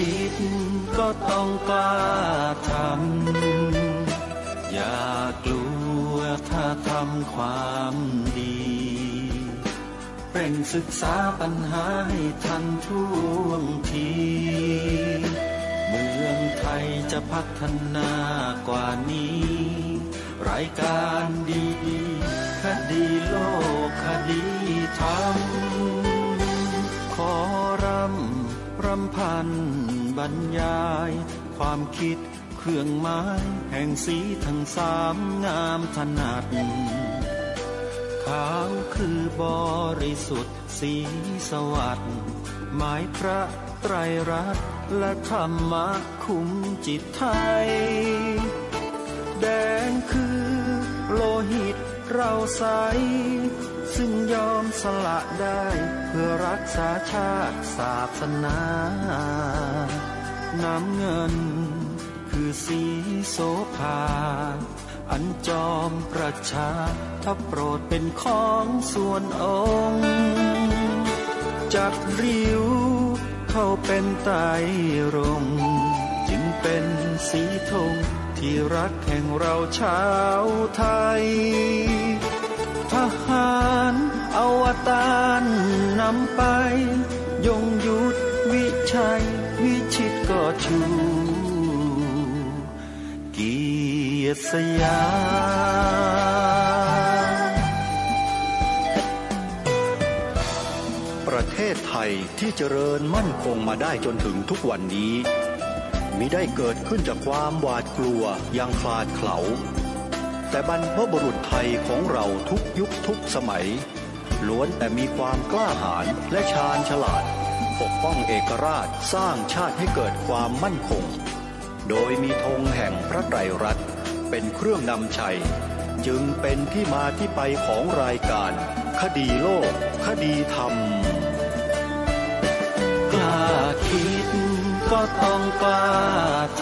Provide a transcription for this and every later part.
คิดก็ต้องกล้าทำอย่ากลัวถ้าทำความดีเร่งศึกษาปัญหาให้ทันท่วงทีเมืองไทยจะพัฒนากว่านี้รายการดีคดีโลกคดีธรรมขอรำพันบรรยายความคิดเครื่องหมายแห่งสีทั้งสามงามถนัดขาวคือบริสุทธิ์สีสวัสดิ์หมายพระไตรรัตน์และธรรมะคุ้มจิตไทยแดงคือโลหิตเราใสซึ่งยอมสละได้เพื่อรักษาชาติศาสนาน้ำเงินคือสีโสภาอันจอมประชาถ้าโปรดเป็นของส่วนองค์จัดริ้วเข้าเป็นไตรรงค์จึงเป็นสีธงที่รักแห่งเราชาวไทยทหารอวตารนำไปยงยุทธวิชัยวิชิตก็ชูเกียรติสยามประเทศไทยที่เจริญมั่นคงมาได้จนถึงทุกวันนี้มิได้เกิดขึ้นจากความหวาดกลัวอย่างคลาดเขลาแต่บรรพบุรุษไทยของเราทุกยุคทุกสมัยล้วนแต่มีความกล้าหาญและชาญฉลาดปกป้องเอกราชสร้างชาติให้เกิดความมั่นคงโดยมีธงแห่งพระไตรรัตน์เป็นเครื่องนำชัยจึงเป็นที่มาที่ไปของรายการคดีโลกคดีธรรมกล้าคิดก็ต้องกล้า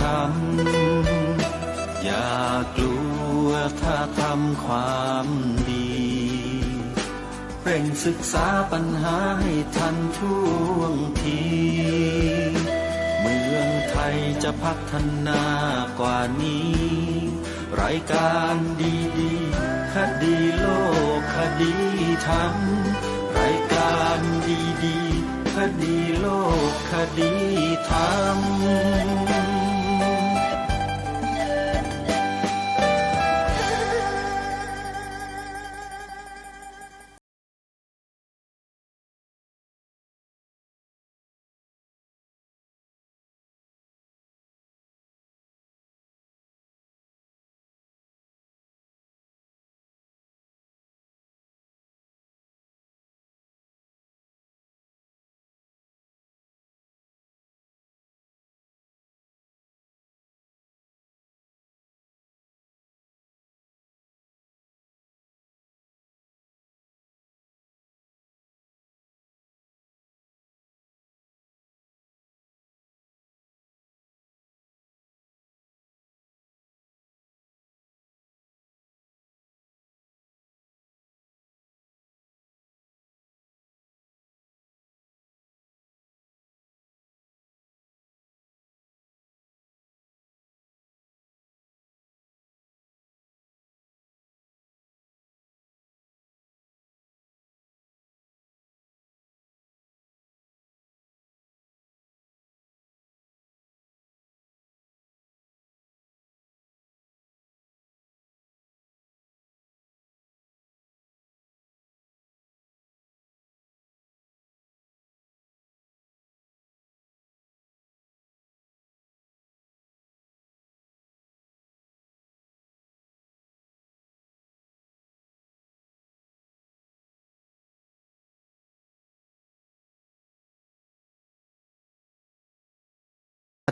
ทำอย่ากลัวถ้าทำความดีเร่งศึกษาปัญหาให้ทันท่วงทีเมืองไทยจะพัฒนากว่านี้รายการดีคดีโลกคดีธรรมรายการดีคดีโลกคดีธรรม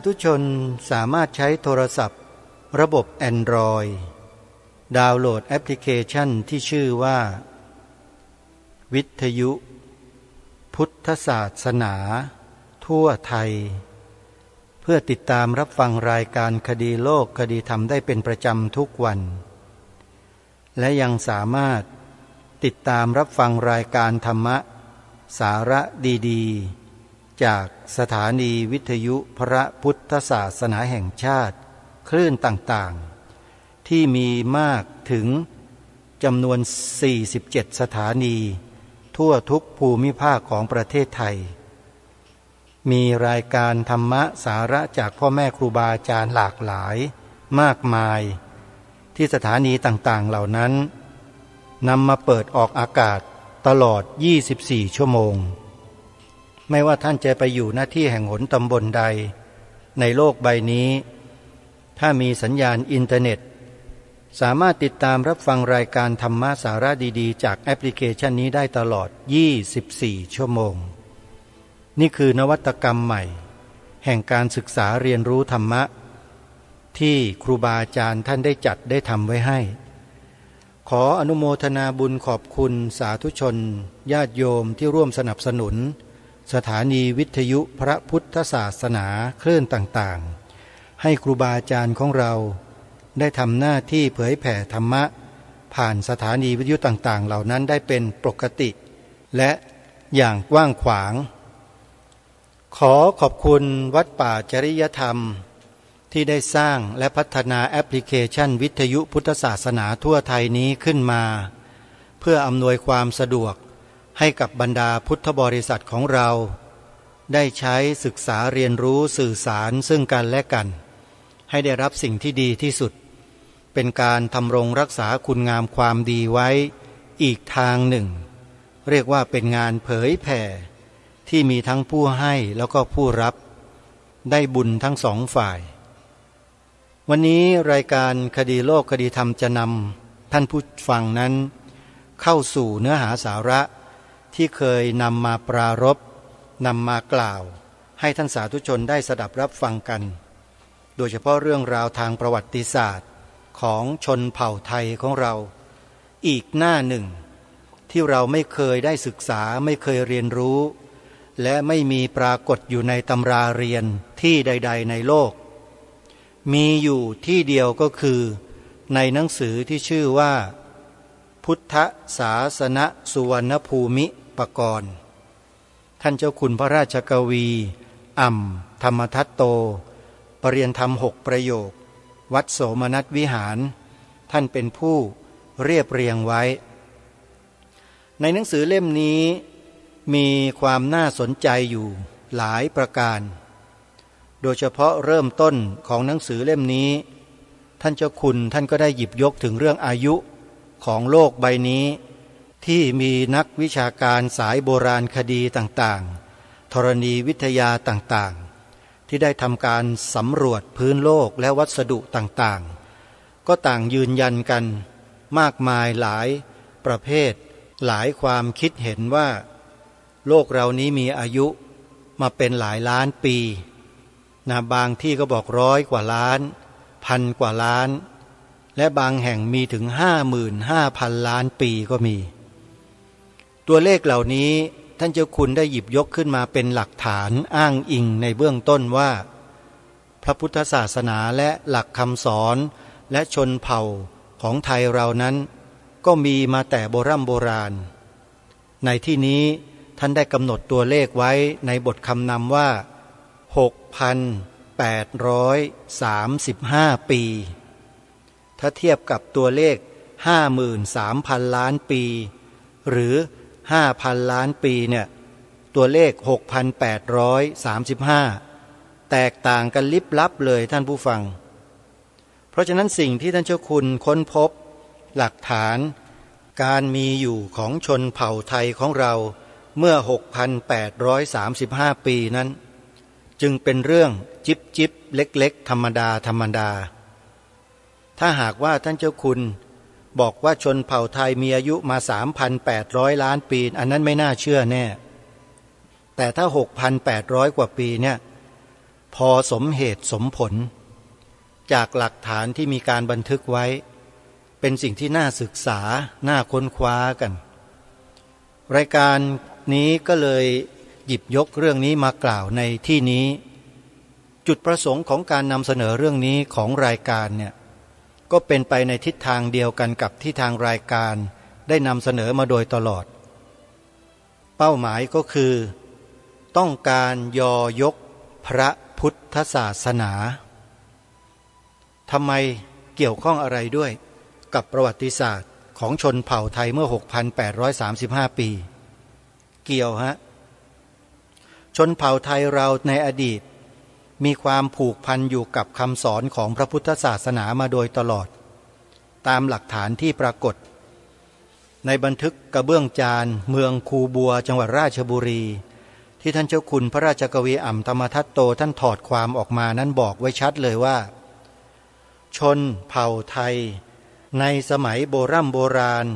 สาธุชนสามารถใช้โทรศัพท์ระบบ Android ดาวน์โหลดแอปพลิเคชันที่ชื่อว่าวิทยุพุทธศาสนาทั่วไทยเพื่อติดตามรับฟังรายการคดีโลกคดีธรรมได้เป็นประจำทุกวันและยังสามารถติดตามรับฟังรายการธรรมะสาระดีๆ จากสถานีวิทยุพระพุทธศาสนาแห่งชาติคลื่นต่างๆที่มีมากถึงจำนวน47สถานีทั่วทุกภูมิภาคของประเทศไทยมีรายการธรรมะสาระจากพ่อแม่ครูบาอาจารย์หลากหลายมากมายที่สถานีต่างๆเหล่านั้นนำมาเปิดออกอากาศตลอด24ชั่วโมงไม่ว่าท่านจะไปอยู่หน้าที่แห่งหนตำบลใดในโลกใบนี้ถ้ามีสัญญาณอินเทอร์เน็ตสามารถติดตามรับฟังรายการธรรมะสาระดีๆจากแอปพลิเคชันนี้ได้ตลอด24ชั่วโมงนี่คือนวัตกรรมใหม่แห่งการศึกษาเรียนรู้ธรรมะที่ครูบาอาจารย์ท่านได้จัดได้ทำไว้ให้ขออนุโมทนาบุญขอบคุณสาธุชนญาติโยมที่ร่วมสนับสนุนสถานีวิทยุพระพุทธศาสนาคลื่นต่างๆให้ครูบาอาจารย์ของเราได้ทำหน้าที่เผยแผ่ธรรมะผ่านสถานีวิทยุต่างๆเหล่านั้นได้เป็นปกติและอย่างกว้างขวางขอขอบคุณวัดป่าจริยธรรมที่ได้สร้างและพัฒนาแอปพลิเคชันวิทยุพุทธศาสนาทั่วไทยนี้ขึ้นมาเพื่ออำนวยความสะดวกให้กับบรรดาพุทธบริษัทของเราได้ใช้ศึกษาเรียนรู้สื่อสารซึ่งกันและกันให้ได้รับสิ่งที่ดีที่สุดเป็นการทำรงรักษาคุณงามความดีไว้อีกทางหนึ่งเรียกว่าเป็นงานเผยแผ่ที่มีทั้งผู้ให้แล้วก็ผู้รับได้บุญทั้งสองฝ่ายวันนี้รายการคดีโลกคดีธรรมจะนำท่านผู้ฟังนั้นเข้าสู่เนื้อหาสาระที่เคยนำมาปรารภนำมากล่าวให้ท่านสาธุชนได้สดับรับฟังกันโดยเฉพาะเรื่องราวทางประวัติศาสตร์ของชนเผ่าไทยของเราอีกหน้าหนึ่งที่เราไม่เคยได้ศึกษาไม่เคยเรียนรู้และไม่มีปรากฏอยู่ในตำราเรียนที่ใดๆในโลกมีอยู่ที่เดียวก็คือในหนังสือที่ชื่อว่าพุทธศาสนสุวรรณภูมิปกรณ์ท่านเจ้าคุณพระราชกวีอ่ำธรรมทัตโตปริยนธรรม6ประโยควัดโสมนัสวิหารท่านเป็นผู้เรียบเรียงไว้ในหนังสือเล่มนี้มีความน่าสนใจอยู่หลายประการโดยเฉพาะเริ่มต้นของหนังสือเล่มนี้ท่านเจ้าคุณท่านก็ได้หยิบยกถึงเรื่องอายุของโลกใบนี้ที่มีนักวิชาการสายโบราณคดีต่างๆธรณีวิทยาต่างๆที่ได้ทำการสำรวจพื้นโลกและวัสดุต่างๆก็ต่างยืนยันกันมากมายหลายประเภทหลายความคิดเห็นว่าโลกเรานี้มีอายุมาเป็นหลายล้านปีบางที่ก็บอก100 กว่าล้าน1,000 กว่าล้านและบางแห่งมีถึง 55,000 ล้านปีก็มีตัวเลขเหล่านี้ท่านเจ้าคุณได้หยิบยกขึ้นมาเป็นหลักฐานอ้างอิงในเบื้องต้นว่าพระพุทธศาสนาและหลักคำสอนและชนเผ่าของไทยเรานั้นก็มีมาแต่โบราณในที่นี้ท่านได้กำหนดตัวเลขไว้ในบทคำนำว่า6,835 ปีถ้าเทียบกับตัวเลข 53,000 ล้านปีหรือ 5,000 ล้านปีเนี่ยตัวเลข 6,835 แตกต่างกันลิบลับเลยท่านผู้ฟังเพราะฉะนั้นสิ่งที่ท่านเจ้าคุณค้นพบหลักฐานการมีอยู่ของชนเผ่าไทยของเราเมื่อ 6,835 ปีนั้นจึงเป็นเรื่องจิบเล็กๆธรรมดาถ้าหากว่าท่านเจ้าคุณบอกว่าชนเผ่าไทยมีอายุมา 3,800 ล้านปีอันนั้นไม่น่าเชื่อแน่แต่ถ้า 6,800 กว่าปีเนี่ยพอสมเหตุสมผลจากหลักฐานที่มีการบันทึกไว้เป็นสิ่งที่น่าศึกษาน่าค้นคว้ากันรายการนี้ก็เลยหยิบยกเรื่องนี้มากล่าวในที่นี้จุดประสงค์ของการนำเสนอเรื่องนี้ของรายการเนี่ยก็เป็นไปในทิศทางเดียวกันกับที่ทางรายการได้นำเสนอมาโดยตลอดเป้าหมายก็คือ ต้องการยอยกพระพุทธศาสนาทำไมเกี่ยวข้องอะไรด้วยกับประวัติศาสตร์ของชนเผ่าไทยเมื่อ 6,835 ปีเกี่ยวฮะชนเผ่าไทยเราในอดีตมีความผูกพันอยู่กับคำสอนของพระพุทธศาสนามาโดยตลอดตามหลักฐานที่ปรากฏในบันทึกกระเบื้องจานเมืองคูบัวจังหวัดราชบุรีที่ท่านเจ้าคุณพระราชกวีอ่ำธรรมทัตโตท่านถอดความออกมานั้นบอกไว้ชัดเลยว่าชนเผ่าไทยในสมัยโบราณ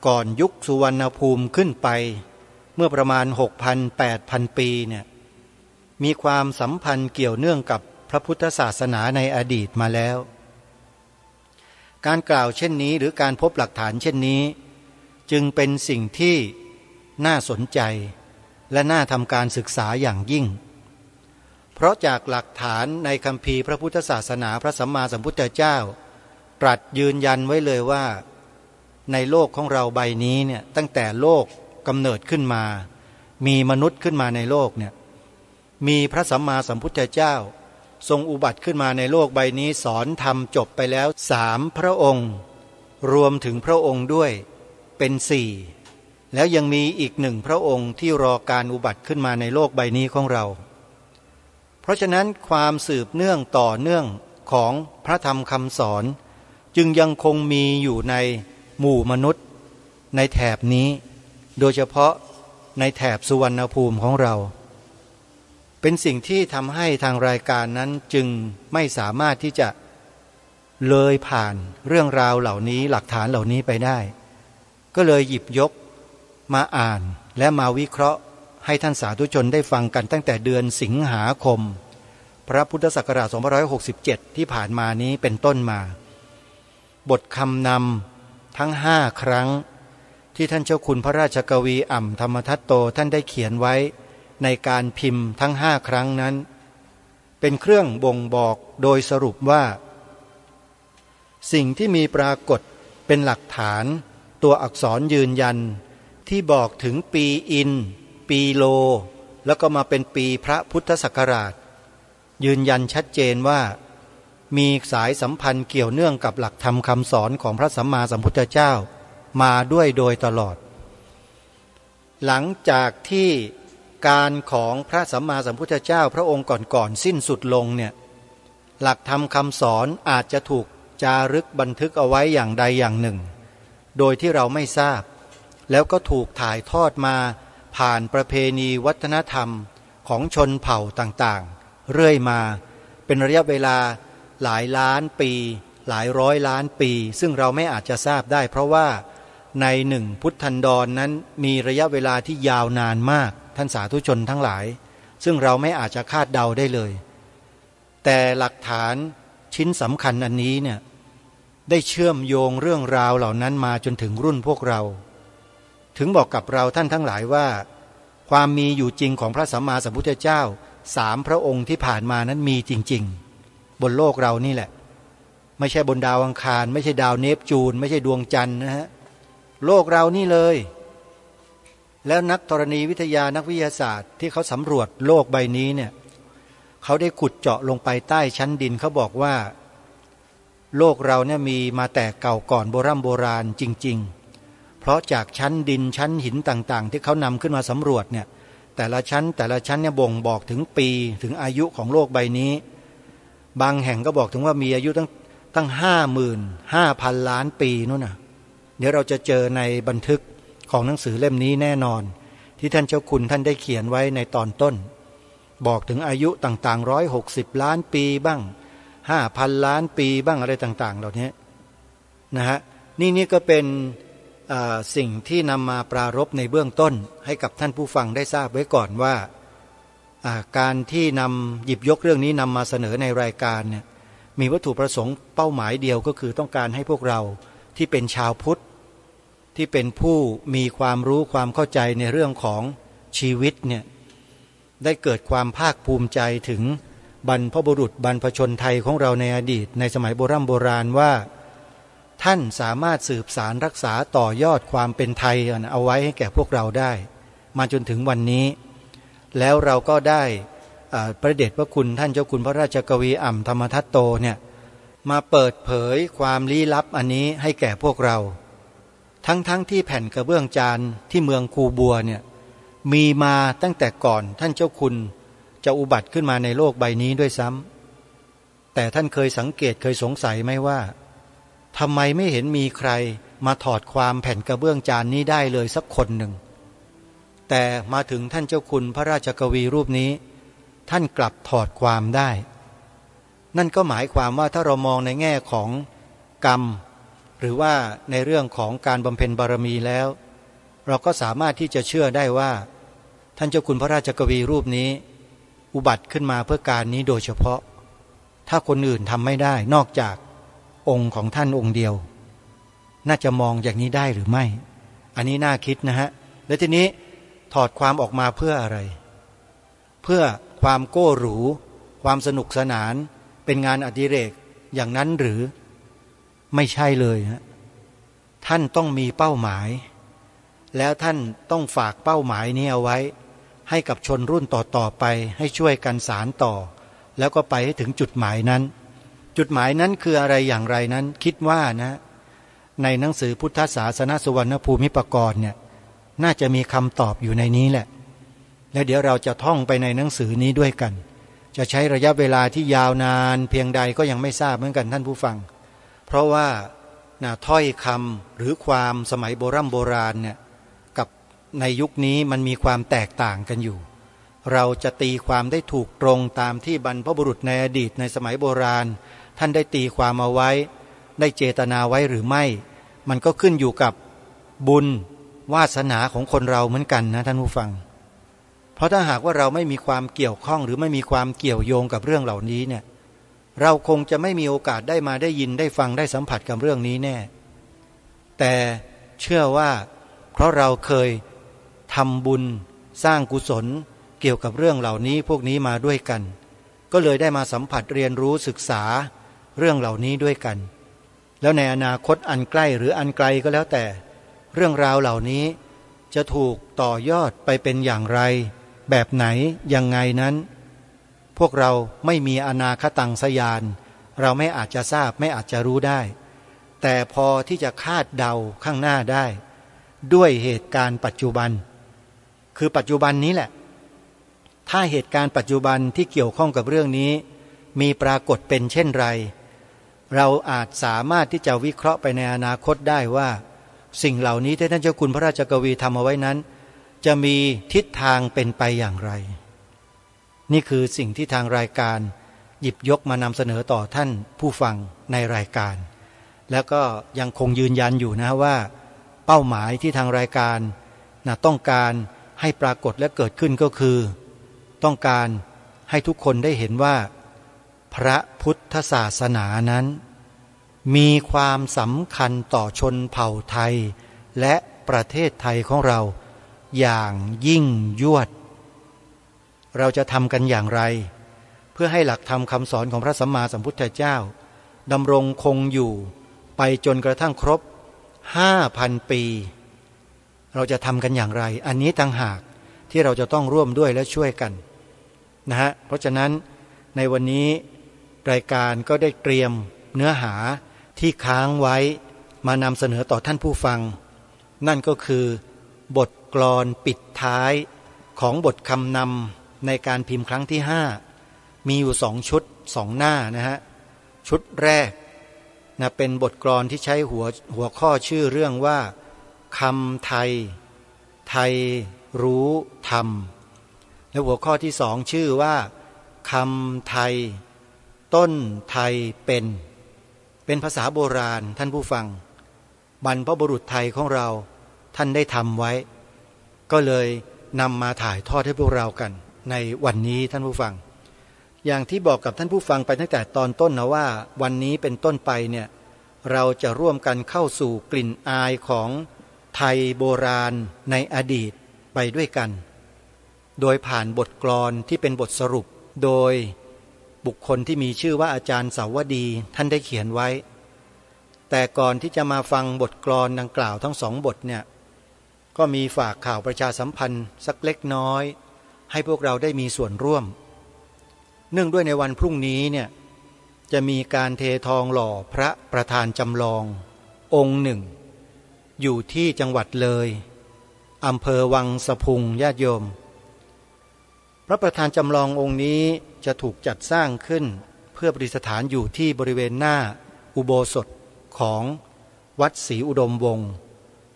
ก่อนยุคสุวรรณภูมิขึ้นไปเมื่อประมาณ 6,000-8,000 ปีเนี่ยมีความสัมพันธ์เกี่ยวเนื่องกับพระพุทธศาสนาในอดีตมาแล้วการกล่าวเช่นนี้หรือการพบหลักฐานเช่นนี้จึงเป็นสิ่งที่น่าสนใจและน่าทำการศึกษาอย่างยิ่งเพราะจากหลักฐานในคัมภีร์พระพุทธศาสนาพระสัมมาสัมพุทธเจ้าตรัสยืนยันไว้เลยว่าในโลกของเราใบนี้เนี่ยตั้งแต่โลกกำเนิดขึ้นมามีมนุษย์ขึ้นมาในโลกเนี่ยมีพระสัมมาสัมพุทธเจ้าทรงอุบัติขึ้นมาในโลกใบนี้สอนธรรมจบไปแล้ว3 พระองค์รวมถึงพระองค์ด้วยเป็น4แล้วยังมีอีก1 พระองค์ที่รอการอุบัติขึ้นมาในโลกใบนี้ของเราเพราะฉะนั้นความสืบเนื่องต่อเนื่องของพระธรรมคำสอนจึงยังคงมีอยู่ในหมู่มนุษย์ในแถบนี้โดยเฉพาะในแถบสุวรรณภูมิของเราเป็นสิ่งที่ทำให้ทางรายการนั้นจึงไม่สามารถที่จะเลยผ่านเรื่องราวเหล่านี้หลักฐานเหล่านี้ไปได้ก็เลยหยิบยกมาอ่านและมาวิเคราะห์ให้ท่านสาธุชนได้ฟังกันตั้งแต่เดือนสิงหาคมพระพุทธศักราช2567ที่ผ่านมานี้เป็นต้นมาบทคำนำทั้ง5 ครั้งที่ท่านเจ้าคุณพระราชกวีอ่ำธรรมทัตโตท่านได้เขียนไว้ในการพิมพ์ทั้ง5 ครั้งนั้นเป็นเครื่องบ่งบอกโดยสรุปว่าสิ่งที่มีปรากฏเป็นหลักฐานตัวอักษรยืนยันที่บอกถึงปีอินปีโลแล้วก็มาเป็นปีพระพุทธศักราชยืนยันชัดเจนว่ามีสายสัมพันธ์เกี่ยวเนื่องกับหลักธรรมคำสอนของพระสัมมาสัมพุทธเจ้ามาด้วยโดยตลอดหลังจากที่การของพระสัมมาสัมพุทธเจ้าพระองค์ก่อนสิ้นสุดลงเนี่ยหลักธรรมคำสอนอาจจะถูกจารึกบันทึกเอาไว้อย่างใดอย่างหนึ่งโดยที่เราไม่ทราบแล้วก็ถูกถ่ายทอดมาผ่านประเพณีวัฒนธรรมของชนเผ่าต่างๆเรื่อยมาเป็นระยะเวลาหลายล้านปีหลายร้อยล้านปีซึ่งเราไม่อาจจะทราบได้เพราะว่าใน1 พุทธันดรนั้นมีระยะเวลาที่ยาวนานมากท่านสาธุชนทั้งหลายซึ่งเราไม่อาจจะคาดเดาได้เลยแต่หลักฐานชิ้นสำคัญอันนี้เนี่ยได้เชื่อมโยงเรื่องราวเหล่านั้นมาจนถึงรุ่นพวกเราถึงบอกกับเราท่านทั้งหลายว่าความมีอยู่จริงของพระสัมมาสัมพุทธเจ้า3 พระองค์ที่ผ่านมานั้นมีจริงๆบนโลกเรานี่แหละไม่ใช่บนดาวอังคารไม่ใช่ดาวเนปจูนไม่ใช่ดวงจันทร์นะฮะโลกเรานี่เลยแล้วนักธรณีวิทยานักวิทยาศาสตร์ที่เขาสำรวจโลกใบนี้เนี่ยเขาได้ขุดเจาะลงไปใต้ชั้นดินเขาบอกว่าโลกเราเนี่ยมีมาแต่เก่าก่อนโบราณจริงๆเพราะจากชั้นดินชั้นหินต่างๆที่เขานำขึ้นมาสำรวจเนี่ยแต่ละชั้นเนี่ยบ่งบอกถึงปีถึงอายุของโลกใบนี้บางแห่งก็บอกถึงว่ามีอายุตั้ง55,000 ล้านปีนู่นน่ะเดี๋ยวเราจะเจอในบันทึกของหนังสือเล่มนี้แน่นอนที่ท่านเจ้าคุณท่านได้เขียนไว้ในตอนต้นบอกถึงอายุต่างๆ160 ล้านปีบ้าง5,000 ล้านปีบ้างอะไรต่างๆเหล่านี้นะฮะนี่ก็เป็นสิ่งที่นำมาปรารภในเบื้องต้นให้กับท่านผู้ฟังได้ทราบไว้ก่อนว่าการที่หยิบยกเรื่องนี้นำมาเสนอในรายการเนี่ยมีวัตถุประสงค์เป้าหมายเดียวก็คือต้องการให้พวกเราที่เป็นชาวพุทธที่เป็นผู้มีความรู้ความเข้าใจในเรื่องของชีวิตเนี่ยได้เกิดความภาคภูมิใจถึงบรรพบุรุษบรรพชนไทยของเราในอดีตในสมัยโบราณว่าท่านสามารถสืบสารรักษาต่อยอดความเป็นไทยเอาไว้ให้แก่พวกเราได้มาจนถึงวันนี้ แล้วเราก็ได้พระเดชพระคุณท่านเจ้าคุณพระราชกวีอ่ำธรรมทัตโตเนี่ยมาเปิดเผยความลี้ลับอันนี้ให้แก่พวกเราทั้งที่แผ่นกระเบื้องจานที่เมืองคูบัวเนี่ยมีมาตั้งแต่ก่อนท่านเจ้าคุณจะอุบัติขึ้นมาในโลกใบนี้ด้วยซ้ำแต่ท่านเคยสังเกตเคยสงสัยไหมว่าทำไมไม่เห็นมีใครมาถอดความแผ่นกระเบื้องจานนี้ได้เลยสักคนหนึ่งแต่มาถึงท่านเจ้าคุณพระราชกวีรูปนี้ท่านกลับถอดความได้นั่นก็หมายความว่าถ้าเรามองในแง่ของกรรมหรือว่าในเรื่องของการบำเพ็ญบารมีแล้วเราก็สามารถที่จะเชื่อได้ว่าท่านเจ้าคุณพระราชกวีรูปนี้อุบัติขึ้นมาเพื่อการนี้โดยเฉพาะถ้าคนอื่นทำไม่ได้นอกจากองค์ของท่านองค์เดียวน่าจะมองอย่างนี้ได้หรือไม่อันนี้น่าคิดนะฮะและทีนี้ถอดความออกมาเพื่ออะไรเพื่อความโก้หรูความสนุกสนานเป็นงานอดิเรกอย่างนั้นหรือไม่ใช่เลยฮะท่านต้องมีเป้าหมายแล้วท่านต้องฝากเป้าหมายนี้เอาไว้ให้กับชนรุ่นต่อๆไปให้ช่วยกันสานต่อแล้วก็ไปให้ถึงจุดหมายนั้นจุดหมายนั้นคืออะไรอย่างไรนั้นคิดว่านะในหนังสือพุทธศาสนสุวรรณภูมิปกรณ์เนี่ยน่าจะมีคำตอบอยู่ในนี้แหละและเดี๋ยวเราจะท่องไปในหนังสือนี้ด้วยกันจะใช้ระยะเวลาที่ยาวนานเพียงใดก็ยังไม่ทราบเหมือนกันท่านผู้ฟังเพราะว่าถ้อยคำหรือความสมัยโบราณเนี่ยกับในยุคนี้มันมีความแตกต่างกันอยู่เราจะตีความได้ถูกตรงตามที่บรรพบุรุษในอดีตในสมัยโบราณท่านได้ตีความเอาไว้ได้เจตนาไว้หรือไม่มันก็ขึ้นอยู่กับบุญวาสนาของคนเราเหมือนกันนะท่านผู้ฟังเพราะถ้าหากว่าเราไม่มีความเกี่ยวข้องหรือไม่มีความเกี่ยวโยงกับเรื่องเหล่านี้เนี่ยเราคงจะไม่มีโอกาสได้มาได้ยินได้ฟังได้สัมผัสกับเรื่องนี้แน่แต่เชื่อว่าเพราะเราเคยทำบุญสร้างกุศลเกี่ยวกับเรื่องเหล่านี้พวกนี้มาด้วยกันก็เลยได้มาสัมผัสเรียนรู้ศึกษาเรื่องเหล่านี้ด้วยกันแล้วในอนาคตอันใกล้หรืออันไกลก็แล้วแต่เรื่องราวเหล่านี้จะถูกต่อยอดไปเป็นอย่างไรแบบไหนยังไงนั้นพวกเราไม่มีอนาคตังสยานเราไม่อาจจะทราบไม่อาจจะรู้ได้แต่พอที่จะคาดเดาข้างหน้าได้ด้วยเหตุการณ์ปัจจุบันคือปัจจุบันนี้แหละถ้าเหตุการณ์ปัจจุบันที่เกี่ยวข้องกับเรื่องนี้มีปรากฏเป็นเช่นไรเราอาจสามารถที่จะวิเคราะห์ไปในอนาคตได้ว่าสิ่งเหล่านี้ที่ท่านเจ้าคุณพระราชกวีทำเอาไว้นั้นจะมีทิศทางเป็นไปอย่างไรนี่คือสิ่งที่ทางรายการหยิบยกมานำเสนอต่อท่านผู้ฟังในรายการแล้วก็ยังคงยืนยันอยู่นะว่าเป้าหมายที่ทางรายการต้องการให้ปรากฏและเกิดขึ้นก็คือต้องการให้ทุกคนได้เห็นว่าพระพุทธศาสนานั้นมีความสำคัญต่อชนเผ่าไทยและประเทศไทยของเราอย่างยิ่งยวดเราจะทำกันอย่างไรเพื่อให้หลักธรรมคำสอนของพระสัมมาสัมพุทธเจ้าดำรงคงอยู่ไปจนกระทั่งครบ 5,000 ปีเราจะทำกันอย่างไรอันนี้ต่างหากที่เราจะต้องร่วมด้วยและช่วยกันนะฮะเพราะฉะนั้นในวันนี้รายการก็ได้เตรียมเนื้อหาที่ค้างไว้มานำเสนอต่อท่านผู้ฟังนั่นก็คือบทกลอนปิดท้ายของบทคำนำในการพิมพ์ครั้งที่5มีอยู่2ชุด2หน้านะฮะชุดแรกเป็นบทกลอนที่ใช้หัวข้อชื่อเรื่องว่าคำไทยไทยรู้ธรรมและหัวข้อที่2ชื่อว่าคำไทยต้นไทยเป็นภาษาโบราณท่านผู้ฟังบรรพบุรุษไทยของเราท่านได้ทำไว้ก็เลยนำมาถ่ายทอดให้พวกเรากันในวันนี้ท่านผู้ฟังอย่างที่บอกกับท่านผู้ฟังไปตั้งแต่ตอนต้นนะว่าวันนี้เป็นต้นไปเนี่ยเราจะร่วมกันเข้าสู่กลิ่นอายของไทยโบราณในอดีตไปด้วยกันโดยผ่านบทกลอนที่เป็นบทสรุปโดยบุคคลที่มีชื่อว่าอาจารย์สาวดีท่านได้เขียนไว้แต่ก่อนที่จะมาฟังบทกลอนดังกล่าวทั้ง2 บทเนี่ยก็มีฝากข่าวประชาสัมพันธ์สักเล็กน้อย ให้พวกเราได้มีส่วนร่วมเนื่องด้วยในวันพรุ่งนี้เนี่ยจะมีการเททองหล่อพระประธานจำลององค์หนึ่งอยู่ที่จังหวัดเลยอำเภอวังสะพุงญาติโยมพระประธานจำลององค์นี้จะถูกจัดสร้างขึ้นเพื่อประดิษฐานอยู่ที่บริเวณหน้าอุโบสถของวัดศรีอุดมวงศ์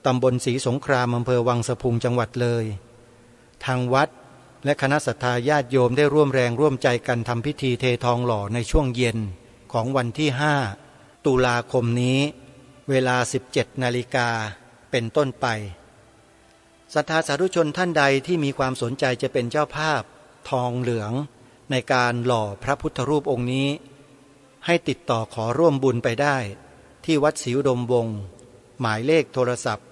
ตำบลศรีสงครามอำเภอวังสะพุงจังหวัดเลยทางวัดและคณะศรัทธาญาติโยมได้ร่วมแรงร่วมใจกันทำพิธีเททองหล่อในช่วงเย็นของวันที่5ตุลาคมนี้เวลา 17 นาฬิกาเป็นต้นไปศรัทธาสาธุชนท่านใดที่มีความสนใจจะเป็นเจ้าภาพทองเหลืองในการหล่อพระพุทธรูปองค์นี้ให้ติดต่อขอร่วมบุญไปได้ที่วัดศรีอุดมวงศ์หมายเลขโทรศัพท์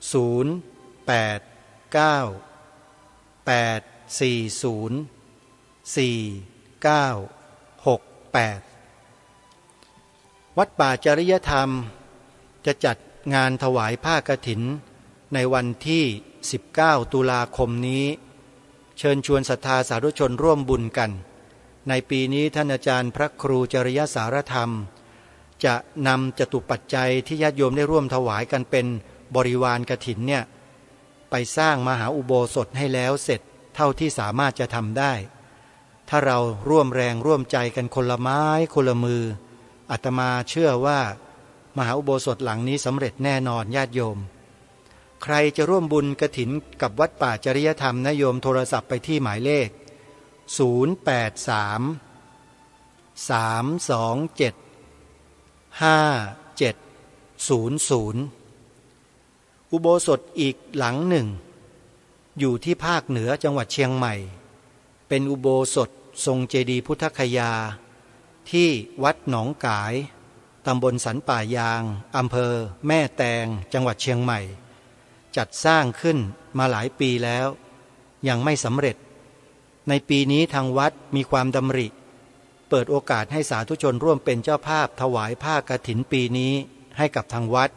0890804968วัดป่าจริยธรรมจะจัดงานถวายผ้ากฐินในวันที่19ตุลาคมนี้เชิญชวนศรัทธาสาธุชนร่วมบุญกันในปีนี้ท่านอาจารย์พระครูจริยสารธรรมจะนำจตุปัจจัยที่ญาติโยมได้ร่วมถวายกันเป็นบริวารกฐินเนี่ยไปสร้างมหาอุโบสถให้แล้วเสร็จเท่าที่สามารถจะทำได้ถ้าเราร่วมแรงร่วมใจกันคนละไม้คนละมืออาตมาเชื่อว่ามหาอุโบสถหลังนี้สำเร็จแน่นอนญาติโยมใครจะร่วมบุญกฐินกับวัดป่าจริยธรรมนะโยมโทรศัพท์ไปที่หมายเลข0833275700อุโบสถอีกหลังหนึ่งอยู่ที่ภาคเหนือจังหวัดเชียงใหม่เป็นอุโบสถทรงเจดีย์พุทธคยาที่วัดหนองกายตำบลสันป่ายางอำเภอแม่แตงจังหวัดเชียงใหม่จัดสร้างขึ้นมาหลายปีแล้วยังไม่สำเร็จในปีนี้ทางวัดมีความดำริเปิดโอกาสให้สาธุชนร่วมเป็นเจ้าภาพถวายผ้ากฐินปีนี้ให้กับทางวัด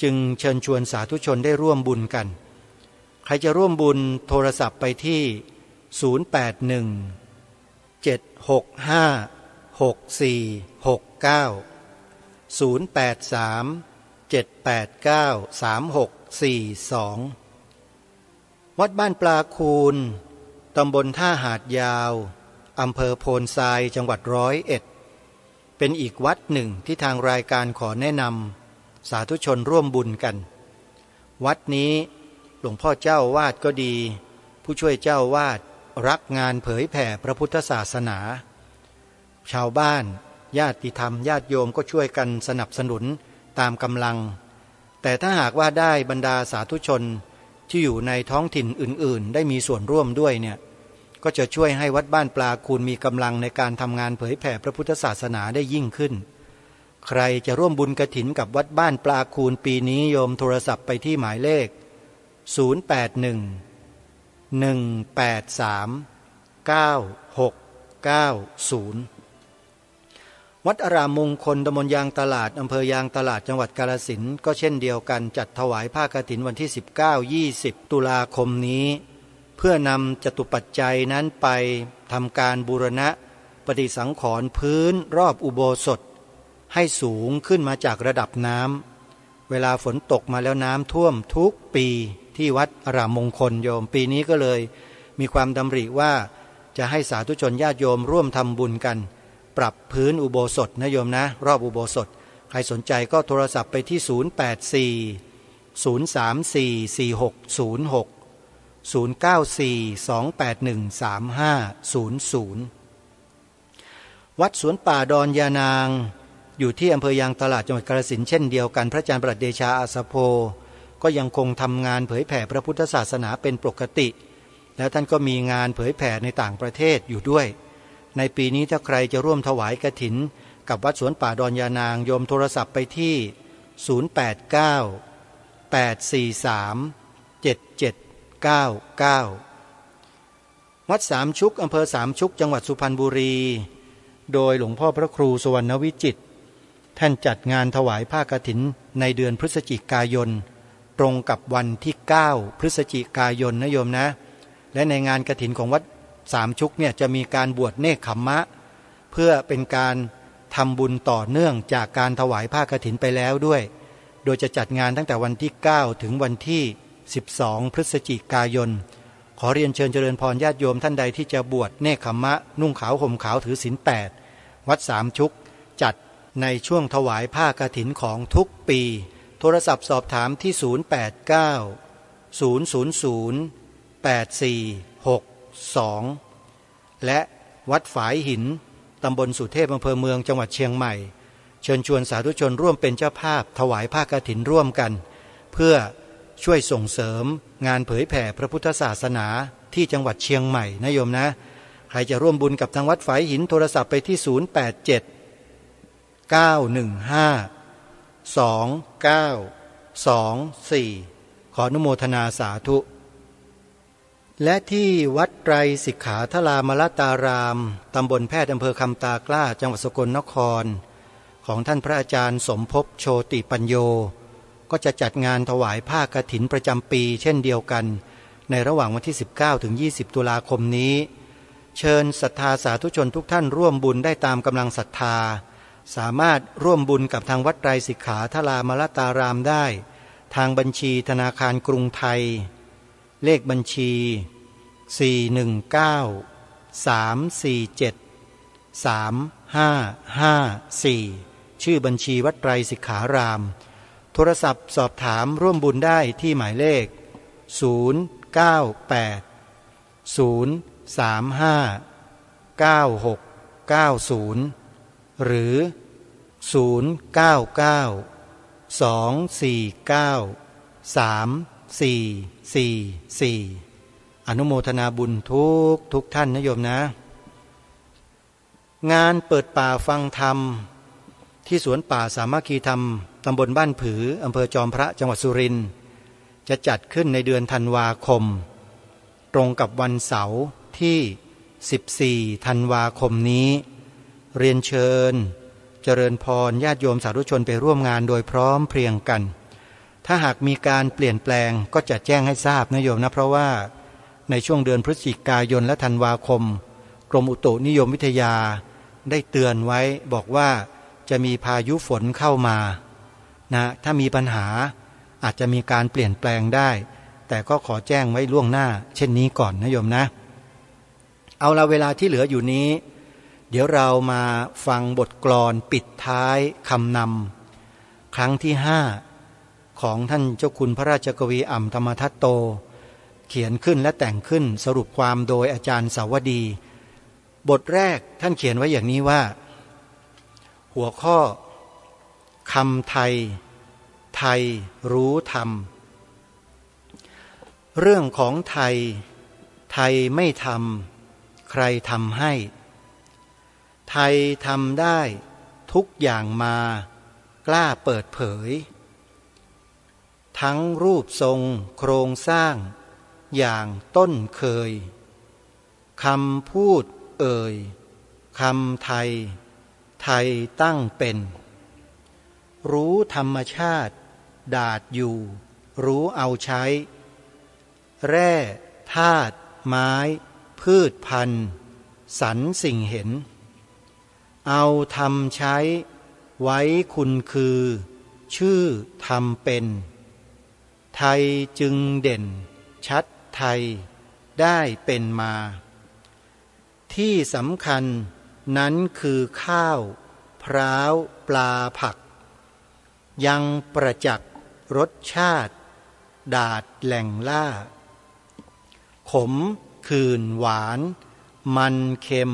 จึงเชิญชวนสาธุชนได้ร่วมบุญกันใครจะร่วมบุญโทรศัพท์ไปที่08176564690837893642วัดบ้านปลาคูนตำบลท่าหาดยาวอำเภอโพนทรายจังหวัด101เป็นอีกวัดหนึ่งที่ทางรายการขอแนะนำสาธุชนร่วมบุญกันวัดนี้หลวงพ่อเจ้าวาดก็ดีผู้ช่วยเจ้าวาดรักงานเผยแผ่พระพุทธศาสนาชาวบ้านญาติธรรมญาติโยมก็ช่วยกันสนับสนุนตามกำลังแต่ถ้าหากว่าได้บรรดาสาธุชนที่อยู่ในท้องถิ่นอื่นๆได้มีส่วนร่วมด้วยเนี่ยก็จะช่วยให้วัดบ้านปลาคูนมีกำลังในการทำงานเผยแผ่พระพุทธศาสนาได้ยิ่งขึ้นใครจะร่วมบุญกฐินกับวัดบ้านปลาคูนปีนี้โยมโทรศัพท์ไปที่หมายเลข0811839690วัดอารามมงคลตำบลยางตลาดอำเภอยางตลาดจังหวัดกาฬสินธุ์ก็เช่นเดียวกันจัดถวายผ้ากฐินวันที่19-20ตุลาคมนี้เพื่อนำจตุปัจจัยนั้นไปทำการบูรณะปฏิสังขรณ์พื้นรอบอุโบสถให้สูงขึ้นมาจากระดับน้ำเวลาฝนตกมาแล้วน้ำท่วมทุกปีที่วัดอารามมงคลโยมปีนี้ก็เลยมีความดำริว่าจะให้สาธุชนญาติโยมร่วมทำบุญกันปรับพื้นอุโบสถนะโยมนะรอบอุโบสถใครสนใจก็โทรศัพท์ไปที่0840344606 0942813500วัดสวนป่าดอนยานางอยู่ที่อำเภอยางตลาดจังหวัดกาฬสินธุ์เช่นเดียวกันพระอาจารย์ประหลัดเดชาอาสโพก็ยังคงทำงานเผยแผ่พระพุทธศาสนาเป็นปกติแล้วท่านก็มีงานเผยแผ่ในต่างประเทศอยู่ด้วยในปีนี้ถ้าใครจะร่วมถวายกฐินกับวัดสวนป่าดอนยานางโยมโทรศัพท์ไปที่0898437799วัดสามชุกอำเภอสามชุกจังหวัดสุพรรณบุรีโดยหลวงพ่อพระครูสุวรรณวิจิตรท่านจัดงานถวายผ้ากฐินในเดือนพฤศจิกายนตรงกับวันที่9พฤศจิกายนนะโยมนะ และในงานกฐินของวัดสามชุกเนี่ยจะมีการบวชเนกขัมมะเพื่อเป็นการทำบุญต่อเนื่องจากการถวายผ้ากฐินไปแล้วด้วยโดยจะจัดงานตั้งแต่วันที่9ถึงวันที่12พฤศจิกายนขอเรียนเชิญเจริญพรญาติโยมท่านใดที่จะบวชเนกขัมมะนุ่งขาวห่มขาวถือศีล8วัดสามชุกจัดในช่วงถวายผ้ากฐินของทุกปีโทรศัพท์สอบถามที่089 000 8462และวัดฝายหินตำบลสุเทพอำเภอเมืองจังหวัดเชียงใหม่เชิญชวนสาธุชนร่วมเป็นเจ้าภาพถวายผ้ากฐินร่วมกันเพื่อช่วยส่งเสริมงานเผยแผ่พระพุทธศาสนาที่จังหวัดเชียงใหม่นะโยมนะใครจะร่วมบุญกับทางวัดฝายหินโทรศัพท์ไปที่087 915 2924ขออนุโมทนาสาธุและที่วัดไตรสิกขาทรามลตารามตำบลแพทย์อำเภอคำตากล้าจังหวัดสกลนครของท่านพระอาจารย์สมภพโชติปัญโยก็จะจัดงานถวายผ้ากฐินประจำปีเช่นเดียวกันในระหว่างวันที่19ถึง20ตุลาคมนี้เชิญศรัทธาสาธุชนทุกท่านร่วมบุญได้ตามกำลังศรัทธาสามารถร่วมบุญกับทางวัดไตรสิกขาทรามลตารามได้ทางบัญชีธนาคารกรุงไทยเลขบัญชี419-347-3554ชื่อบัญชีวัดไตรสิกขารามโทรศัพท์สอบถามร่วมบุญได้ที่หมายเลข098-035-9690หรือ099-249-3444อนุโมทนาบุญทุกท่านนะโยมนะงานเปิดป่าฟังธรรมที่สวนป่าสามัคคีธรรมตำบลบ้านผืออำเภอจอมพระจังหวัดสุรินทร์จะจัดขึ้นในเดือนธันวาคมตรงกับวันเสาร์ที่14ธันวาคมนี้เรียนเชิญเจริญพรญาติโยมสาธุชนไปร่วมงานโดยพร้อมเพรียงกันถ้าหากมีการเปลี่ยนแปลงก็จะแจ้งให้ทราบนะโยมนะเพราะว่าในช่วงเดือนพฤศจิกายนและธันวาคมกรมอุตุนิยมวิทยาได้เตือนไว้บอกว่าจะมีพายุฝนเข้ามานะถ้ามีปัญหาอาจจะมีการเปลี่ยนแปลงได้แต่ก็ขอแจ้งไว้ล่วงหน้าเช่นนี้ก่อนนะโยมนะเอาละเวลาที่เหลืออยู่นี้เดี๋ยวเรามาฟังบทกลอนปิดท้ายคำนำครั้งที่5ของท่านเจ้าคุณพระราชกวีอ่ำธรรมทัตโตเขียนขึ้นและแต่งขึ้นสรุปความโดยอาจารย์สาวดีบทแรกท่านเขียนไว้อย่างนี้ว่าหัวข้อคำไทยไทยรู้ธรรมเรื่องของไทยไทยไม่ทำใครทำให้ไทยทำได้ทุกอย่างมากล้าเปิดเผยทั้งรูปทรงโครงสร้างอย่างต้นเคยคำพูดเอ่ยคำไทยไทยตั้งเป็นรู้ธรรมชาติดาดอยู่รู้เอาใช้แร่ธาตุไม้พืชพันธุ์สรรสิ่งเห็นเอาทำใช้ไว้คุณคือชื่อทำเป็นไทยจึงเด่นชัดไทยได้เป็นมาที่สำคัญนั้นคือข้าวพร้าวปลาผักยังประจักษ์รสชาติดาดแหล่งล่าขมขื่นหวานมันเค็ม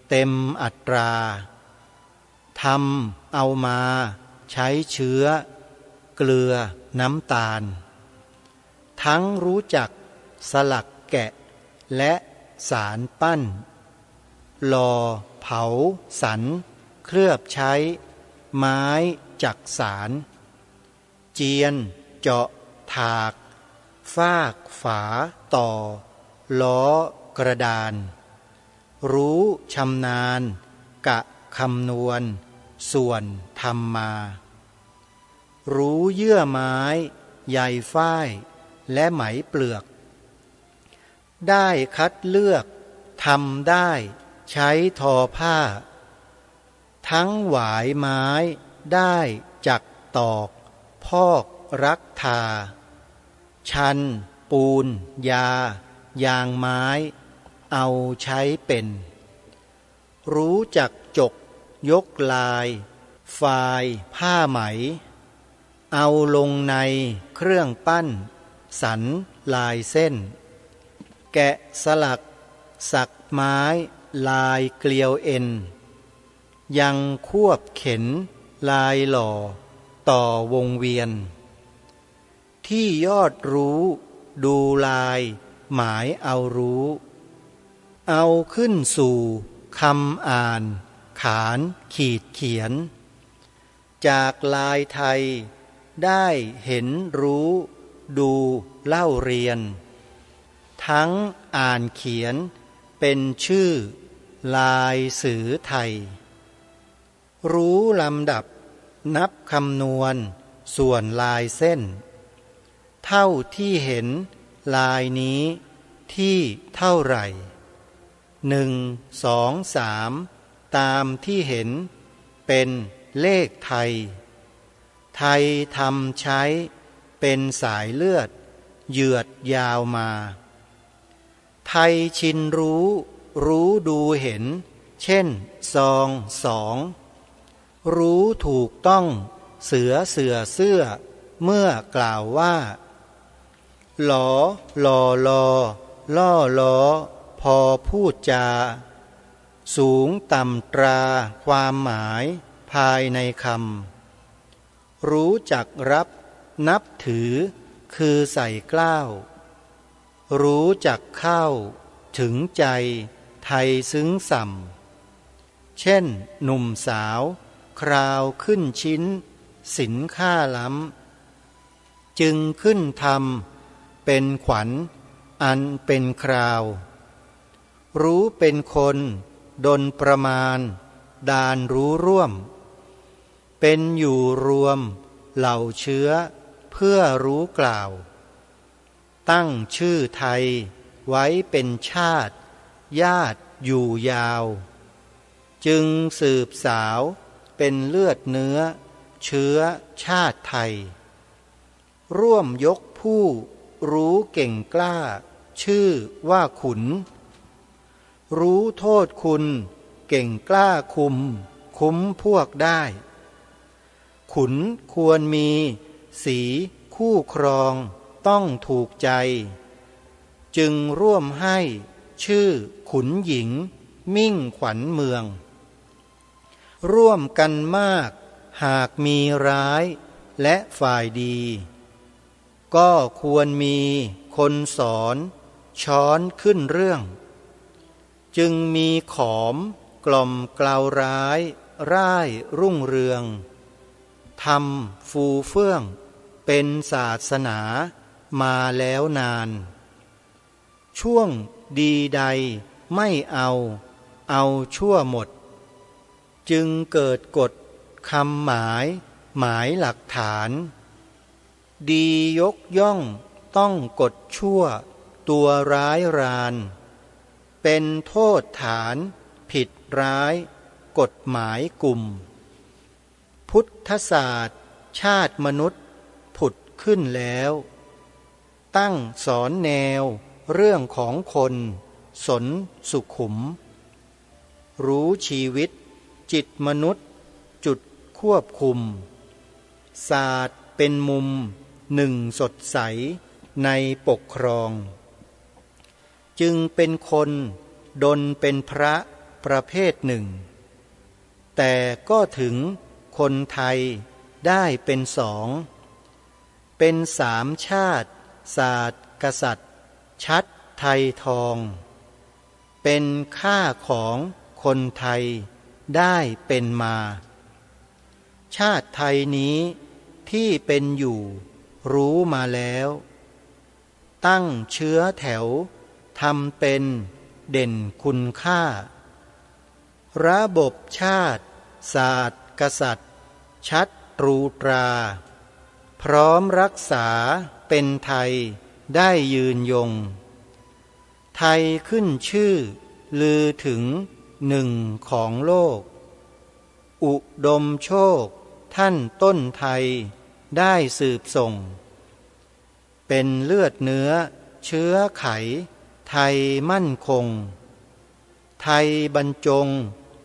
เต็มอัตราทำเอามาใช้เชื้อเกลือน้ำตาลทั้งรู้จักสลักแกะและสารปั้นหล่อเผาสันเคลือบใช้ไม้จักสารเจียนเจาะถากฟากฝาต่อล้อกระดานรู้ชำนาญกะคำนวณส่วนทำมารู้เยื่อไม้ใยฝ้ายและไหมเปลือก ได้คัดเลือกทำได้ใช้ทอผ้าทั้งหวายไม้ได้จักตอกพอกรักทาชันปูนยายางไม้เอาใช้เป็นรู้จักจกยกลายฝ่ายผ้าไหมเอาลงในเครื่องปั้นสันลายเส้นแกะสลักสักไม้ลายเกลียวเอ็นยังควบเข็นลายหล่อต่อวงเวียนที่ยอดรู้ดูลายหมายเอารู้เอาขึ้นสู่คำอ่านขานขีดเขียนจากลายไทยได้เห็นรู้ดูเล่าเรียนทั้งอ่านเขียนเป็นชื่อลายสือไทยรู้ลำดับนับคำนวณส่วนลายเส้นเท่าที่เห็นลายนี้ที่เท่าไหร่1 2 3ตามที่เห็นเป็นเลขไทยไทยทำใช้เป็นสายเลือดเหยือดยาวมาไทยชินรู้ดูเห็นเช่นซอง2รู้ถูกต้องเสือเสื้อเมื่อกล่าวว่าหลอลอล่อล้อพอพูดจาสูงต่ำตราความหมายภายในคำรู้จักรับนับถือคือใส่เกล้ารู้จักเข้าถึงใจไทยซึ้งส่ำเช่นหนุ่มสาวคราวขึ้นชิ้นสินค่าล้ำจึงขึ้นทำเป็นขวัญอันเป็นคราวรู้เป็นคนดลประมาณดานรู้ร่วมเป็นอยู่รวมเหล่าเชื้อเพื่อรู้กล่าวตั้งชื่อไทยไว้เป็นชาติญาติอยู่ยาวจึงสืบสาวเป็นเลือดเนื้อเชื้อชาติไทยร่วมยกผู้รู้เก่งกล้าชื่อว่าขุนรู้โทษคุณเก่งกล้าคุ้มพวกได้ขุนควรมีสีคู่ครองต้องถูกใจจึงร่วมให้ชื่อขุนหญิงมิ่งขวัญเมืองร่วมกันมากหากมีร้ายและฝ่ายดีก็ควรมีคนสอนช้อนขึ้นเรื่องจึงมีขอมกล่อมกล่าวร้ายร่ายรุ่งเรืองทำฟูเฟื่องเป็นศาสนามาแล้วนานช่วงดีใดไม่เอาชั่วหมดจึงเกิดกฎคำหมายหลักฐานดียกย่องต้องกฎชั่วตัวร้ายรานเป็นโทษฐานผิดร้ายกฎหมายกลุ่มพุทธศาสตร์ชาติมนุษย์ผุดขึ้นแล้วตั้งสอนแนวเรื่องของคนสนสุขุมรู้ชีวิตจิตมนุษย์จุดควบคุมศาสตร์เป็นมุมหนึ่งสดใสในปกครองจึงเป็นคนดลเป็นพระประเภทหนึ่งแต่ก็ถึงคนไทยได้เป็น2เป็น3ชาติศาสตร์กษัตริย์ชัดไทยทองเป็นค่าของคนไทยได้เป็นมาชาติไทยนี้ที่เป็นอยู่รู้มาแล้วตั้งเชื้อแถวทำเป็นเด่นคุณค่าระบบชาติศาสตร์กษัตริย์ชัดตรูตราพร้อมรักษาเป็นไทยได้ยืนยง ไทยขึ้นชื่อลือถึงหนึ่งของโลกอุดมโชคท่านต้นไทยได้สืบส่งเป็นเลือดเนื้อเชื้อไขไทยมั่นคงไทยบรรจง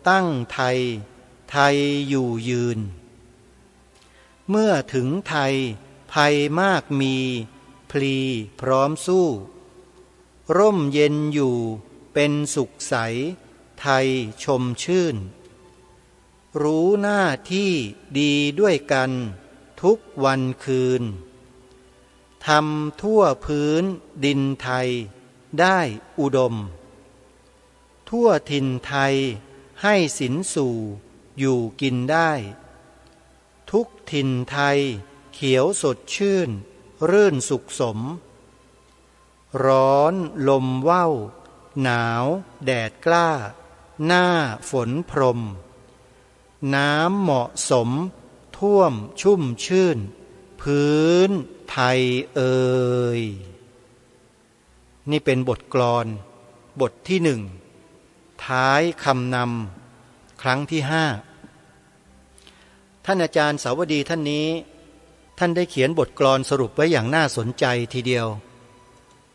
ตั้งไทยไทยอยู่ยืนเมื่อถึงไทยภัยมากมีพลีพร้อมสู้ร่มเย็นอยู่เป็นสุขใสไทยชมชื่นรู้หน้าที่ดีด้วยกันทุกวันคืนทำทั่วพื้นดินไทยได้อุดมทั่วถิ่นไทยให้สินสู่อยู่กินได้ทุกถิ่นไทยเขียวสดชื่นรื่นสุขสมร้อนลมว่าวหนาวแดดกล้าหน้าฝนพรมน้ำเหมาะสมท่วมชุ่มชื่นพื้นไทยเอ่ยนี่เป็นบทกลอนบทที่หนึ่งท้ายคำนำครั้งที่5ท่านอาจารย์สาวดีท่านนี้ท่านได้เขียนบทกลอนสรุปไว้อย่างน่าสนใจทีเดียว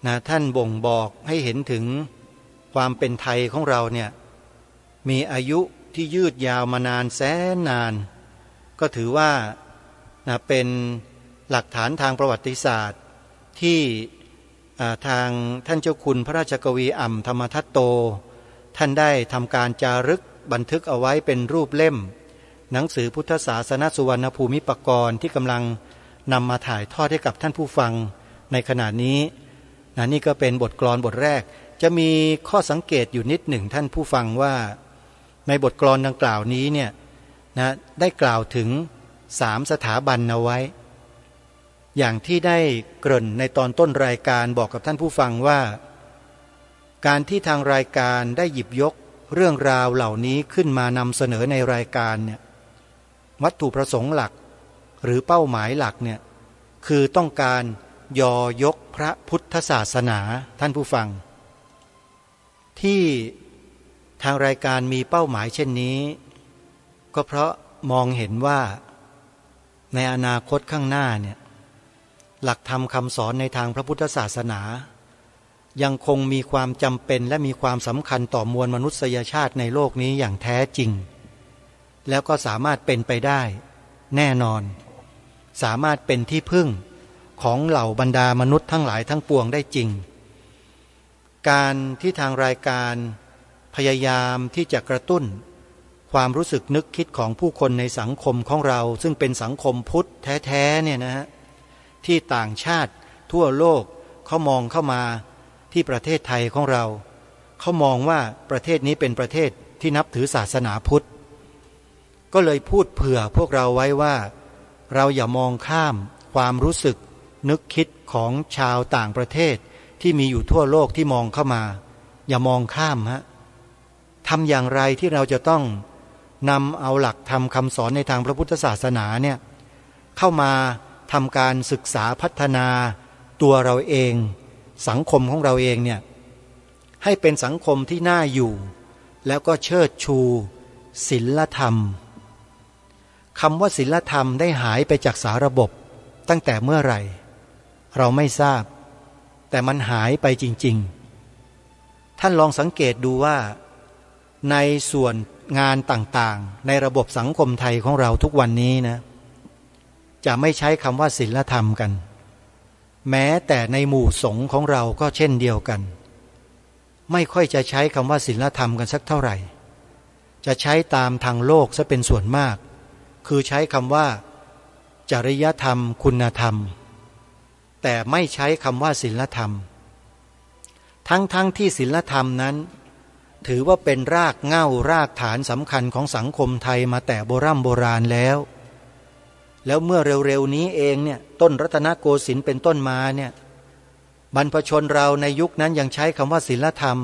นะท่านบ่งบอกให้เห็นถึงความเป็นไทยของเราเนี่ยมีอายุที่ยืดยาวมานานแสนนานก็ถือว่าเป็นหลักฐานทางประวัติศาสตร์ที่ทางท่านเจ้าคุณพระราชกวีอ่ำธรรมทัตโตท่านได้ทำการจารึกบันทึกเอาไว้เป็นรูปเล่มหนังสือพุทธศาสนสุวรรณภูมิปกรณ์ที่กำลังนำมาถ่ายทอดให้กับท่านผู้ฟังในขณะนี้นี่ก็เป็นบทกลอนบทแรกจะมีข้อสังเกตอยู่นิดหนึ่งท่านผู้ฟังว่าในบทกลอนดังกล่าวนี้เนี่ยได้กล่าวถึง3สถาบันเอาไว้อย่างที่ได้เกริ่นในตอนต้นรายการบอกกับท่านผู้ฟังว่าการที่ทางรายการได้หยิบยกเรื่องราวเหล่านี้ขึ้นมานำเสนอในรายการเนี่ยวัตถุประสงค์หลักหรือเป้าหมายหลักเนี่ยคือต้องการยอยกพระพุทธศาสนาท่านผู้ฟังที่ทางรายการมีเป้าหมายเช่นนี้ก็เพราะมองเห็นว่าในอนาคตข้างหน้าเนี่ยหลักธรรมคำสอนในทางพระพุทธศาสนายังคงมีความจำเป็นและมีความสำคัญต่อมวลมนุษยชาติในโลกนี้อย่างแท้จริงแล้วก็สามารถเป็นไปได้แน่นอนสามารถเป็นที่พึ่งของเหล่าบรรดามนุษย์ทั้งหลายทั้งปวงได้จริงการที่ทางรายการพยายามที่จะกระตุ้นความรู้สึกนึกคิดของผู้คนในสังคมของเราซึ่งเป็นสังคมพุทธแท้ๆเนี่ยนะฮะที่ต่างชาติทั่วโลกเขามองเข้ามาที่ประเทศไทยของเราเขามองว่าประเทศนี้เป็นประเทศที่นับถือศาสนาพุทธก็เลยพูดเผื่อพวกเราไว้ว่าเราอย่ามองข้ามความรู้สึกนึกคิดของชาวต่างประเทศที่มีอยู่ทั่วโลกที่มองเข้ามาอย่ามองข้ามฮะทำอย่างไรที่เราจะต้องนำเอาหลักธรรมคำสอนในทางพระพุทธศาสนาเนี่ยเข้ามาทำการศึกษาพัฒนาตัวเราเองสังคมของเราเองเนี่ยให้เป็นสังคมที่น่าอยู่แล้วก็เชิดชูศีลธรรมคำว่าศีลธรรมได้หายไปจากสาระบบตั้งแต่เมื่อไหร่เราไม่ทราบแต่มันหายไปจริงๆท่านลองสังเกตดูว่าในส่วนงานต่างๆในระบบสังคมไทยของเราทุกวันนี้นะจะไม่ใช้คำว่าศีลธรรมกันแม้แต่ในหมู่สงฆ์ของเราก็เช่นเดียวกันไม่ค่อยจะใช้คำว่าศีลธรรมกันสักเท่าไหร่จะใช้ตามทางโลกซะเป็นส่วนมากคือใช้คำว่าจริยธรรมคุณธรรมแต่ไม่ใช้คำว่าศีลธรรมทั้งที่ศีลธรรมนั้นถือว่าเป็นรากเหง้ารากฐานสำคัญของสังคมไทยมาแต่โบราณแล้วเมื่อเร็วๆนี้เองเนี่ยต้นรัตนโกสินทร์เป็นต้นมาเนี่ยบรรพชนเราในยุคนั้นยังใช้คำว่าศีลธรรม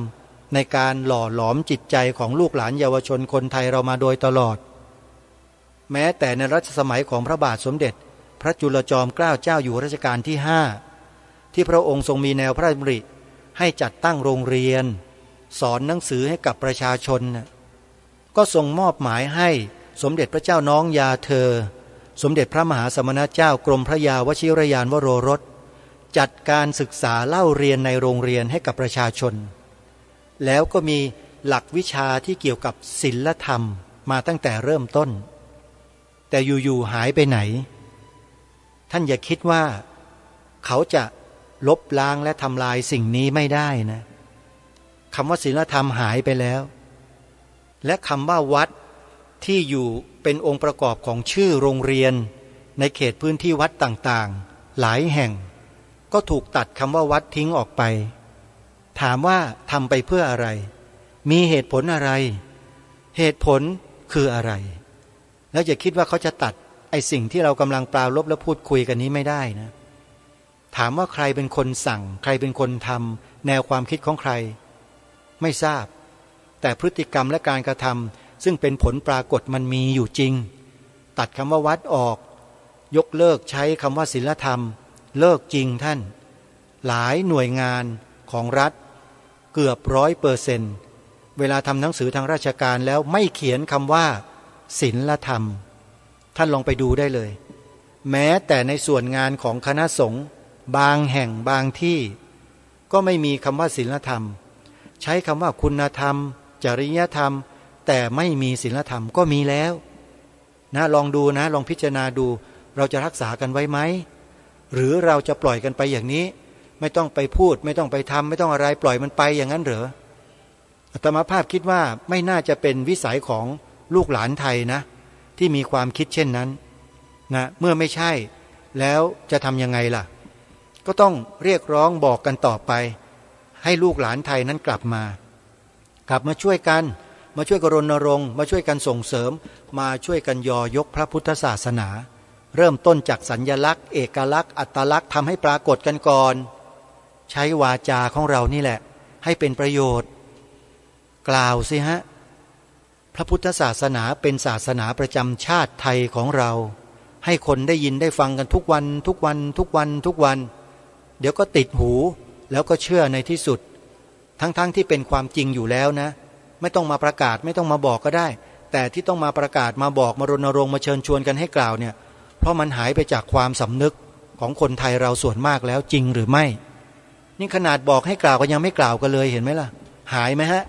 ในการหล่อหลอมจิตใจของลูกหลานเยาวชนคนไทยเรามาโดยตลอดแม้แต่ในรัชสมัยของพระบาทสมเด็จพระจุลจอมเกล้าเจ้าอยู่หัวรัชกาลที่5ที่พระองค์ทรงมีแนวพระราชดำริ ให้จัดตั้งโรงเรียนสอนหนังสือให้กับประชาชนก็ทรงมอบหมายให้สมเด็จพระเจ้าน้องยาเธอสมเด็จพระมหาสมณเจ้ากรมพระยาวชิรยานวโรรสจัดการศึกษาเล่าเรียนในโรงเรียนให้กับประชาชนแล้วก็มีหลักวิชาที่เกี่ยวกับศีลธรรมมาตั้งแต่เริ่มต้นแต่อยู่ๆหายไปไหนท่านอย่าคิดว่าเขาจะลบล้างและทำลายสิ่งนี้ไม่ได้นะคำว่าศีลธรรมหายไปแล้วและคำว่าวัดที่อยู่เป็นองค์ประกอบของชื่อโรงเรียนในเขตพื้นที่วัดต่างๆหลายแห่งก็ถูกตัดคำว่าวัดทิ้งออกไปถามว่าทำไปเพื่ออะไรมีเหตุผลอะไรเหตุผลคืออะไรแล้วอย่าคิดว่าเขาจะตัดไอ้สิ่งที่เรากำลังปรารภและพูดคุยกันนี้ไม่ได้นะถามว่าใครเป็นคนสั่งใครเป็นคนทำแนวความคิดของใครไม่ทราบแต่พฤติกรรมและการกระทำซึ่งเป็นผลปรากฏมันมีอยู่จริงตัดคำว่าวัดออกยกเลิกใช้คำว่าศีลธรรมเลิกจริงท่านหลายหน่วยงานของรัฐเกือบ100%เวลาทำหนังสือทางราชการแล้วไม่เขียนคำว่าศีลธรรมท่านลองไปดูได้เลยแม้แต่ในส่วนงานของคณะสงฆ์บางแห่งบางที่ก็ไม่มีคำว่าศีลธรรมใช้คำว่าคุณธรรมจริยธรรมแต่ไม่มีศีลธรรมก็มีแล้วนะลองดูนะลองพิจารณาดูเราจะรักษากันไว้ไหมหรือเราจะปล่อยกันไปอย่างนี้ไม่ต้องไปพูดไม่ต้องไปทำไม่ต้องอะไรปล่อยมันไปอย่างนั้นเหรออาตมาภาพคิดว่าไม่น่าจะเป็นวิสัยของลูกหลานไทยนะที่มีความคิดเช่นนั้นนะเมื่อไม่ใช่แล้วจะทำยังไงล่ะก็ต้องเรียกร้องบอกกันต่อไปให้ลูกหลานไทยนั้นกลับมาช่วยกันมาช่วยกันรณรงค์มาช่วยกันส่งเสริมมาช่วยกันยกพระพุทธศาสนาเริ่มต้นจากสัญญลักษณ์เอกลักษณ์อัตลักษณ์ทำให้ปรากฏกันก่อนใช้วาจาของเรานี่แหละให้เป็นประโยชน์กล่าวสิฮะพระพุทธศาสนาเป็นศาสนาประจำชาติไทยของเราให้คนได้ยินได้ฟังกันทุกวันทุกวันทุกวันทุกวันเดี๋ยวก็ติดหูแล้วก็เชื่อในที่สุดทั้งที่เป็นความจริงอยู่แล้วนะไม่ต้องมาประกาศไม่ต้องมาบอกก็ได้แต่ที่ต้องมาประกาศมาบอกมารณรงค์มาเชิญชวนกันให้กล่าวเนี่ยเพราะมันหายไปจากความสำนึกของคนไทยเราส่วนมากแล้วจริงหรือไม่นี่ขนาดบอกให้กล่าวก็ยังไม่กล่าวกันเลยเห็นไหมล่ะหายไหมฮะ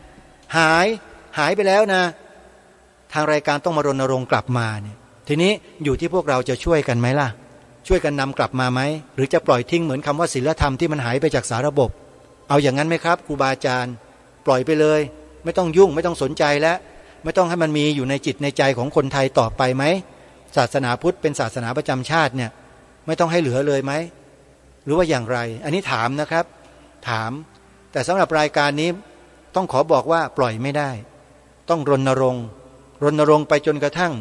หายไปแล้วนะทางรายการต้องมารณรงค์กลับมาเนี่ยทีนี้อยู่ที่พวกเราจะช่วยกันไหมล่ะช่วยกันนำกลับมาไหมหรือจะปล่อยทิ้งเหมือนคำว่าศีลธรรมที่มันหายไปจากสาระบบเอาอย่างนั้นไหมครับครูบาอาจารย์ปล่อยไปเลยไม่ต้องยุ่งไม่ต้องสนใจแล้วไม่ต้องให้มันมีอยู่ในจิตในใจของคนไทยต่อไปไหมศาสนาพุทธเป็นศาสนาประจำชาติเนี่ยไม่ต้องให้เหลือเลยไหมหรือว่าอย่างไรอันนี้ถามนะครับถามแต่สำหรับรายการนี้ต้องขอบอกว่าปล่อยไม่ได้ต้องรณรงค์ไปจนกระทั่ง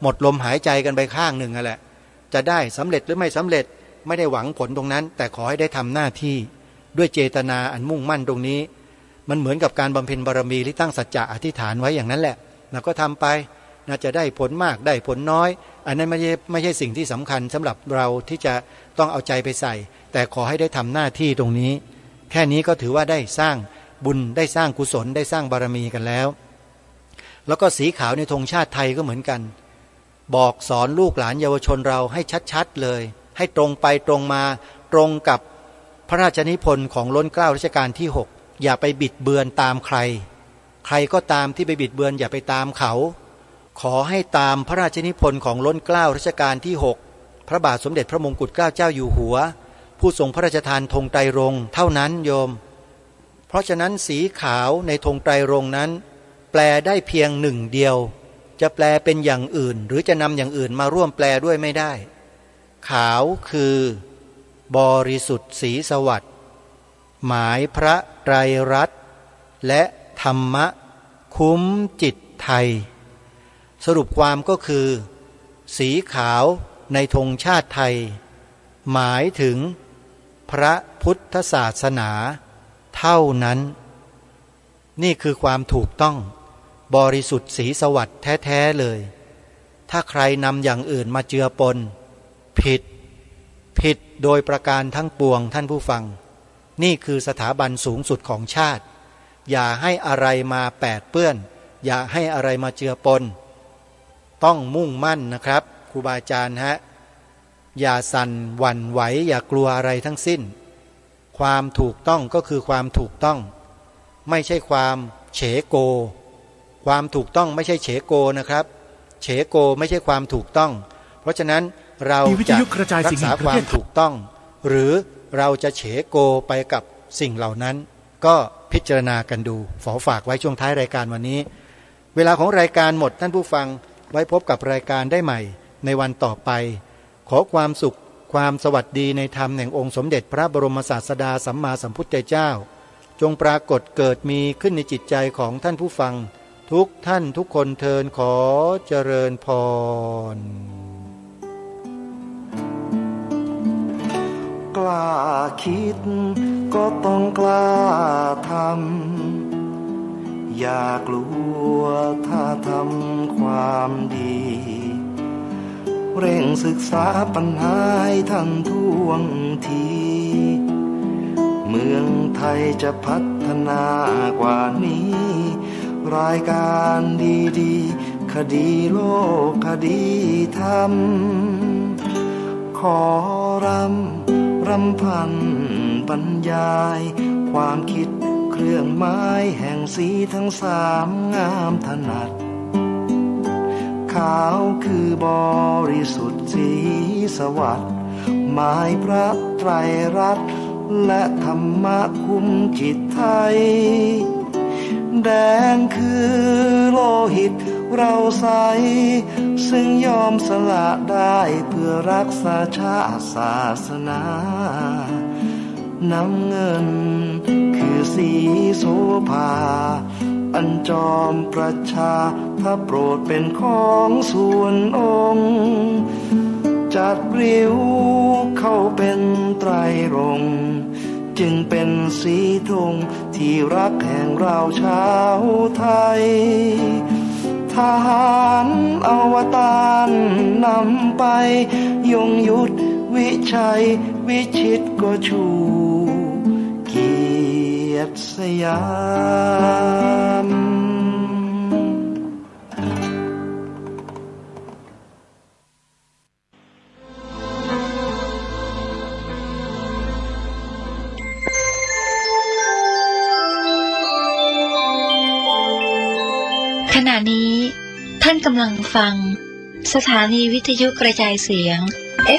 หมดลมหายใจกันไปข้างหนึ่งนั่นแหละจะได้สำเร็จหรือไม่สำเร็จไม่ได้หวังผลตรงนั้นแต่ขอให้ได้ทำหน้าที่ด้วยเจตนาอันมุ่งมั่นตรงนี้มันเหมือนกับการบำเพ็ญบารมีที่ตั้งสัจจะอธิษฐานไว้อย่างนั้นแหละเราก็ทำไปน่าจะได้ผลมากได้ผลน้อยอันนั้นไม่ใช่สิ่งที่สำคัญสำหรับเราที่จะต้องเอาใจไปใส่แต่ขอให้ได้ทำหน้าที่ตรงนี้แค่นี้ก็ถือว่าได้สร้างบุญได้สร้างกุศลได้สร้างบารมีกันแล้วแล้วก็สีขาวในธงชาติไทยก็เหมือนกันบอกสอนลูกหลานเยาวชนเราให้ชัดๆเลยให้ตรงไปตรงมาตรงกับพระราชนิพนธ์ของล้นเกล้ารัชกาลที่6อย่าไปบิดเบือนตามใครก็ตามที่ไปบิดเบือนอย่าไปตามเขาขอให้ตามพระราชนิพนธ์ของล้นเกล้ารัชกาลที่6พระบาทสมเด็จพระมงกุฎเกล้าเจ้าอยู่หัวผู้ทรงพระราชทานธงไตรรงค์เท่านั้นโยมเพราะฉะนั้นสีขาวในธงไตรรงค์นั้นแปลได้เพียงหนึ่งเดียวจะแปลเป็นอย่างอื่นหรือจะนำอย่างอื่นมาร่วมแปลด้วยไม่ได้ขาวคือบริสุทธิ์สีสวัสดิ์หมายพระไตรรัตน์และธรรมะคุ้มจิตไทยสรุปความก็คือสีขาวในธงชาติไทยหมายถึงพระพุทธศาสนาเท่านั้นนี่คือความถูกต้องบริสุทธิ์สีสวัสดิ์แท้ๆเลยถ้าใครนำอย่างอื่นมาเจือปนผิดโดยประการทั้งปวงท่านผู้ฟัง นี่คือสถาบันสูงสุดของชาติอย่าให้อะไรมาแปดเปื้อนอย่าให้อะไรมาเจือปนต้องมุ่งมั่นนะครับครูบาอาจารย์ฮะอย่าสั่นหวั่นไหวอย่ากลัวอะไรทั้งสิ้นความถูกต้องก็คือความถูกต้องไม่ใช่ความเฉโกความถูกต้องไม่ใช่เฉโกนะครับเฉโกไม่ใช่ความถูกต้องเพราะฉะนั้นเราจะรักษาความถูกต้องหรือเราจะเฉโกไปกับสิ่งเหล่านั้นก็พิจารณากันดูขอฝากไว้ช่วงท้ายรายการวันนี้เวลาของรายการหมดท่านผู้ฟังไว้พบกับรายการได้ใหม่ในวันต่อไปขอความสุขความสวัสดีในธรรมแห่งองค์สมเด็จพระบรมศาสดาสัมมาสัมพุทธเจ้าจงปรากฏเกิดมีขึ้นในจิตใจของท่านผู้ฟังทุกท่านทุกคนเทินขอเจริญพรกล้าคิดก็ต้องกล้าทำอย่ากลัวถ้าทำความดีเร่งศึกษาปัญหาให้ทันท่วงทีเมืองไทยจะพัฒนากว่านี้รายการดีๆคดีโลกคดีธรรมขอรำพันบรรยายความคิดเครื่องหมายแห่งสีทั้งสามงามถนัดขาวคือบริสุทธิ์สีสวัสดิ์หมายพระไตรรัตน์และธรรมะคุ้มจิตไทยแดงคือโลหิตเราใสซึ่งยอมสละได้เพื่อรักษาชาติศาสนาน้ำเงินคือสีโสภาอันจอมประชาถ้าโปรดเป็นของส่วนองค์จัดริ้วเข้าเป็นไตรรงค์จึงเป็นสีธงที่รักแห่งเราชาวไทยทหารอวตารนำไปยงยุทธวิชัยวิชิตก็ชูเกียรติสยามขณะนี้ท่านกำลังฟังสถานีวิทยุกระจายเสียง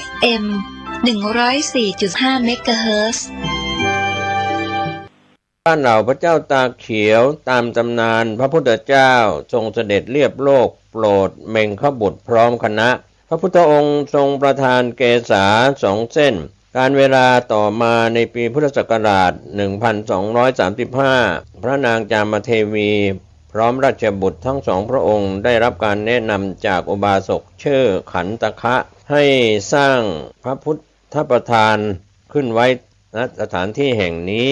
FM 104.5 เมกะเฮิรตซ์บ้านเหล่าพระเจ้าตากเขียวตามตำนานพระพุทธเจ้าทรงเสด็จเลียบโลกโปรดเมงคบุตรพร้อมคณะพระพุทธองค์ทรงประทานเกศา2 เส้นการเวลาต่อมาในปีพุทธศักราช 1235 พระนางจามเทวีพร้อมราชบุตรทั้ง2 พระองค์ได้รับการแนะนำจากอุบาสกชื่อขันตคะให้สร้างพระพุทธประธานขึ้นไว้ณสถานที่แห่งนี้